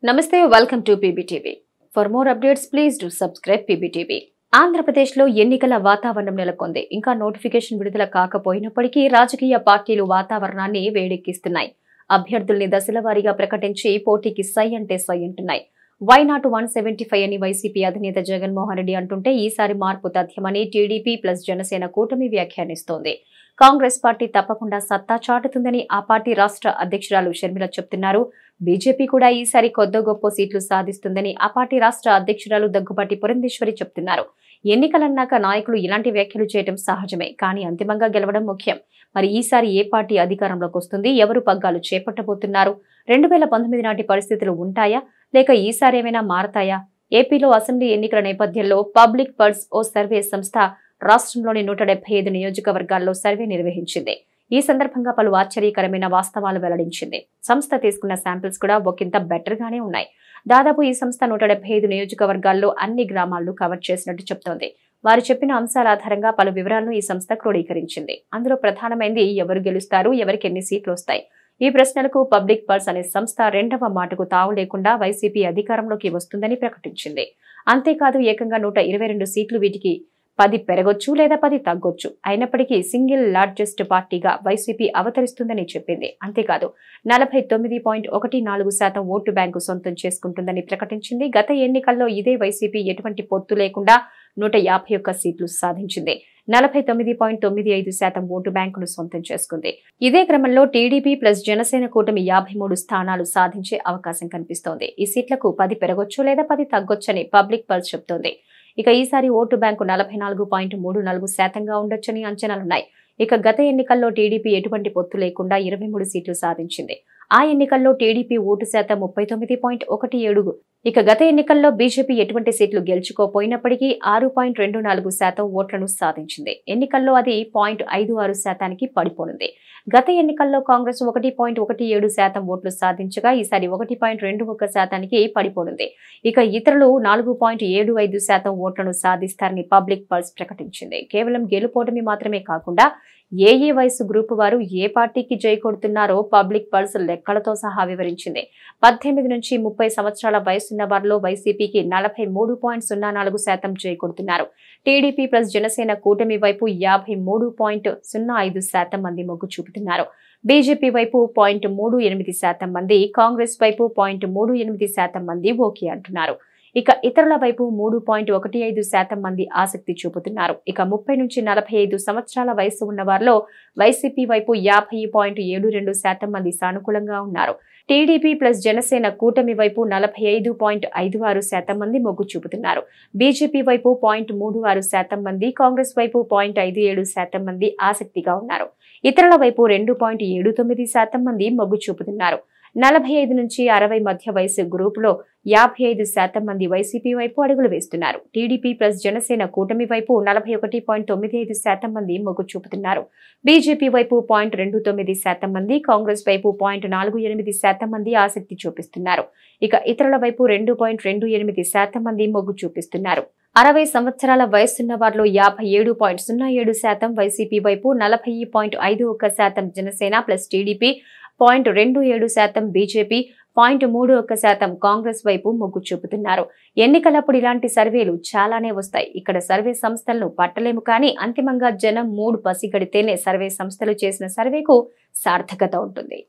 నమస్తే welcome to PBTV. For more updates please do subscribe PBTV. ఆంధ్రప్రదేశ్లో ఎన్నికల వాతావరణం నెలకొంది. ఇంకా నోటిఫికేషన్ విడుదల కాకపోయినప్పటికీ రాజకీయ పార్టీలు వాతావరణాన్ని వేడెక్కిస్తున్నాయి. అభ్యర్థుల్ని దశల వారీగా ప్రకటించి పోటీకి సై అంటే సై అంటున్నాయి. వైనాట్ 175 అని వైసీపీ అధినేత జగన్మోహన్ రెడ్డి అంటుంటే ఈసారి మార్పు తథ్యమని టీడీపీ ప్లస్ జనసేన కూటమి వ్యాఖ్యానిస్తోంది. కాంగ్రెస్ పార్టీ తప్పకుండా సత్తా చాటుతుందని ఆ పార్టీ రాష్ట్ర అధ్యక్షురాలు షర్మిల చెబుతున్నారు. బీజేపీ కూడా ఈసారి కొద్ది గొప్ప సీట్లు సాధిస్తుందని ఆ పార్టీ రాష్ట్ర అధ్యక్షురాలు దగ్గుబాటి పురంధేశ్వరి చెబుతున్నారు. ఎన్నికలన్నాక నాయకులు ఇలాంటి వ్యాఖ్యలు చేయడం సహజమే, కానీ అంతిమంగా గెలవడం ముఖ్యం. మరి ఈసారి ఏ పార్టీ అధికారంలోకి వస్తుంది, ఎవరు పగ్గాలు చేపట్టబోతున్నారు, 2019 నాటి పరిస్థితులు ఉంటాయా లేక ఈసారి ఏమైనా మారతాయా? ఏపీలో అసెంబ్లీ ఎన్నికల నేపథ్యంలో పబ్లిక్ పల్స్ ఓ సర్వే సంస్థ రాష్ట్రంలోని 175 నియోజకవర్గాల్లో సర్వే నిర్వహించింది. ఈ సందర్భంగా పలు ఆశ్చర్యకరమైన వాస్తవాలు వెల్లడించింది. సంస్థ తీసుకున్న శాంపిల్స్ కూడా ఒకంత బెటర్ గానే ఉన్నాయి. దాదాపు ఈ సంస్థ 175 నియోజకవర్గాల్లో అన్ని గ్రామాలను కవర్ చేసినట్టు చెప్తోంది. వారు చెప్పిన అంశాల ఆధారంగా పలు వివరాలను ఈ సంస్థ క్రోడీకరించింది. అందులో ప్రధానమైంది ఎవరు గెలుస్తారు, ఎవరికి ఎన్ని సీట్లు వస్తాయి. ఈ ప్రశ్నలకు పబ్లిక్ పల్స్ అనే సంస్థ రెండవ మాటకు తావు లేకుండా వైసీపీ అధికారంలోకి వస్తుందని ప్రకటించింది. అంతేకాదు ఏకంగా 122 సీట్లు, వీటికి 10 పెరగొచ్చు లేదా 10 తగ్గొచ్చు. అయినప్పటికీ సింగిల్ లార్జెస్ట్ పార్టీగా వైసీపీ అవతరిస్తుందని చెప్పింది. అంతేకాదు 49.14% ఓటు బ్యాంకు సొంతం చేసుకుంటుందని ప్రకటించింది. గత ఎన్నికల్లో ఇదే వైసీపీ ఎటువంటి పొత్తు లేకుండా 151 సీట్లు సాధించింది. 49.95% ఓటు బ్యాంకును సొంతం చేసుకుంది. ఇదే క్రమంలో టీడీపీ ప్లస్ జనసేన కూటమి 53 స్థానాలు సాధించే అవకాశం కనిపిస్తోంది. ఈ సీట్లకు 10 పెరగొచ్చు లేదా 10 తగ్గొచ్చని పబ్లిక్ పల్స్ చెబుతోంది. ఇక ఈసారి ఓటు బ్యాంకు 44.34%గా ఉండొచ్చని అంచనాలున్నాయి. ఇక గత ఎన్నికల్లో టీడీపీ ఎటువంటి పొత్తు లేకుండా 23 సీట్లు సాధించింది. ఆ ఎన్నికల్లో టీడీపీ ఓటు శాతం 39.17. ఇక గత ఎన్నికల్లో బీజేపీ ఎటువంటి సీట్లు గెలుచుకోపోయినప్పటికీ 6.24% ఓట్లను సాధించింది. ఎన్నికల్లో అది 0.56%కి పడిపోనుంది. గత ఎన్నికల్లో కాంగ్రెస్ 1.17% ఓట్లు సాధించగా ఈసారి 1.21%కి పడిపోనుంది. ఇక ఇతరులు 4.75% ఓట్లను సాధిస్తారని పబ్లిక్ పల్స్ ప్రకటించింది. కేవలం గెలుపోటమి మాత్రమే కాకుండా ఏ వయసు గ్రూపు వారు ఏ పార్టీకి జై కొడుతున్నారో పబ్లిక్ పల్స్ లెక్కలతో సహా వివరించింది. 18 నుంచి 30 సంవత్సరాల వయసున్న వారిలో వైసీపీకి 43.04% జై కొడుతున్నారు. టీడీపీ ప్లస్ జనసేన కూటమి వైపు 53.05% మంది మొగ్గు చూపుతున్నారు. బీజేపీ వైపు 0.38% మంది, కాంగ్రెస్ వైపు 0.38% మంది ఓకే అంటున్నారు. ఇక ఇతరుల వైపు 3.15% మంది ఆసక్తి చూపుతున్నారు. ఇక 30 నుంచి 45 సంవత్సరాల వయసు ఉన్న వారిలో వైసీపీ వైపు 50.72% మంది సానుకూలంగా ఉన్నారు. టీడీపీ ప్లస్ జనసేన కూటమి వైపు 45.56% మంది మొగ్గు చూపుతున్నారు. బీజేపీ వైపు 0.36% మంది, కాంగ్రెస్ వైపు 0.57% మంది ఆసక్తిగా ఉన్నారు. ఇతరుల వైపు 2.79% మంది మొగ్గు చూపుతున్నారు. 45 నుంచి 60 మధ్య వయసు గ్రూపులో 55% మంది వైసీపీ వైపు అడుగులు వేస్తున్నారు. టీడీపీ ప్లస్ జనసేన కూటమి వైపు 41.95% మంది మొగ్గు చూపుతున్నారు. బీజేపీ వైపు 0.29% మంది, కాంగ్రెస్ వైపు 0.48% మంది ఆసక్తి చూపిస్తున్నారు. ఇక ఇతరుల వైపు 2.28% మంది మొగ్గు చూపిస్తున్నారు. 60 సంవత్సరాల వయసున్న వారిలో 57.07% వైసీపీ వైపు, 40.51% Janasena plus TDP, 0.27% BJP, 0.31% Congress వైపు మొగ్గు చూపుతున్నారు. ఎన్నికలప్పుడు ఇలాంటి సర్వేలు చాలానే వస్తాయి. ఇక్కడ సర్వే సంస్థలను పట్టలేము, కానీ అంతిమంగా జనం మూడు పసిగడితేనే సర్వే సంస్థలు చేసిన సర్వేకు సార్థకత ఉంటుంది.